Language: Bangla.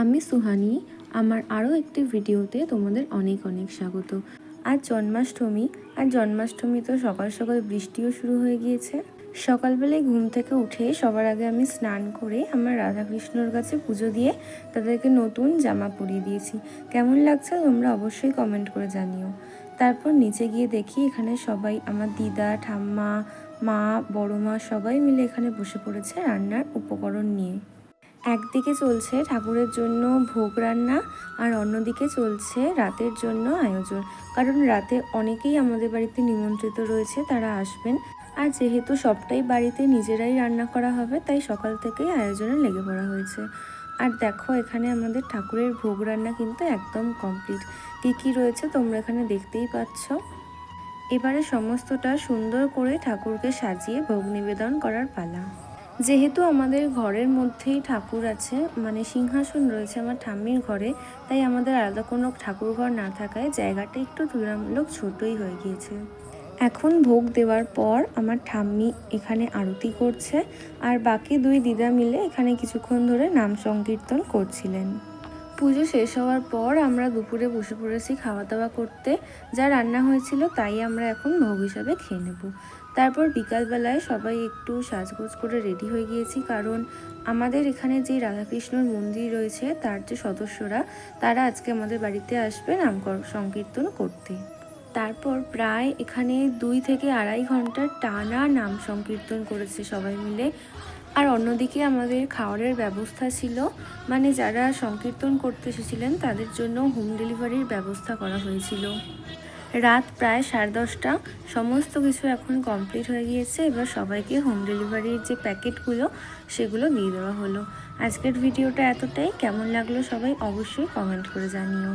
আমি সুহানি। আমার আরও একটি ভিডিওতে তোমাদের অনেক অনেক স্বাগত। আজ জন্মাষ্টমী, আর জন্মাষ্টমী তো সকাল সকাল বৃষ্টিও শুরু হয়ে গিয়েছে। সকালবেলায় ঘুম থেকে উঠে সবার আগে আমি স্নান করে আমার রাধাকৃষ্ণর কাছে পুজো দিয়ে তাদেরকে নতুন জামা পরিয়ে দিয়েছি। কেমন লাগছে তোমরা অবশ্যই কমেন্ট করে জানিও। তারপর নিচে গিয়ে দেখি এখানে সবাই, আমার দিদা, ঠাম্মা, মা, বড় মা সবাই মিলে এখানে বসে পড়েছে রান্নার উপকরণ নিয়ে। একদিকে চলছে ঠাকুরের জন্য ভোগ রান্না, আর অন্যদিকে চলছে রাতের জন্য আয়োজন। কারণ রাতে অনেকেই আমাদের বাড়িতে নিমন্ত্রিত রয়েছে, তারা আসবেন। আর যেহেতু সবটাই বাড়িতে নিজেরাই রান্না করা হবে, তাই সকাল থেকেই আয়োজনে লেগে পড়া হয়েছে। আর দেখো এখানে আমাদের ঠাকুরের ভোগ রান্না কিন্তু একদম কমপ্লিট। কী কী রয়েছে তোমরা এখানে দেখতেই পাচ্ছ। এবারে সমস্তটা সুন্দর করে ঠাকুরকে সাজিয়ে ভোগ নিবেদন করার পালা। যেহেতু আমাদের ঘরের মধ্যেই ঠাকুর আছে, মানে সিংহাসন রয়েছে আমার ঠাম্মির ঘরে, তাই আমাদের আলাদা কোনো ঠাকুর ঘর না থাকায় জায়গাটা একটু তুলনামূলক ছোটই হয়ে গিয়েছে। এখন ভোগ দেওয়ার পর আমার ঠাম্মি এখানে আরতি করছে, আর বাকি দুই দিদা মিলে এখানে কিছুক্ষণ ধরে নাম সংকীর্তন করছিলেন। পুজো শেষ হওয়ার পর আমরা দুপুরে বসে পড়েছি খাওয়া দাওয়া করতে। যা রান্না হয়েছিল তাই আমরা এখন ভোগ হিসাবে খেয়ে নেব। তারপর বিকালবেলায় সবাই একটু সাজগোজ করে রেডি হয়ে গিয়েছি, কারণ আমাদের এখানে যে রাধাকৃষ্ণর মন্দির রয়েছে তার যে সদস্যরা, তারা আজকে আমাদের বাড়িতে আসবে নাম সংকীর্তন করতে। তারপর প্রায় এখানে 2 থেকে আড়াই ঘন্টার টানা নাম সংকীর্তন করেছে সবাই মিলে। আর অন্যদিকে আমাদের খাওয়ারের ব্যবস্থা ছিল, মানে যারা সংকীর্তন করতে এসেছিলেন তাদের জন্য হোম ডেলিভারির ব্যবস্থা করা হয়েছিল। রাত প্রায় 10:30, সমস্ত কিছু এখন কমপ্লিট হয়ে গিয়েছে। এবার সবাইকে হোম ডেলিভারির যে প্যাকেটগুলো সেগুলো দিয়ে দেওয়া হলো। আজকের ভিডিওটা এতটাই। কেমন লাগলো সবাই অবশ্যই কমেন্ট করে জানিও।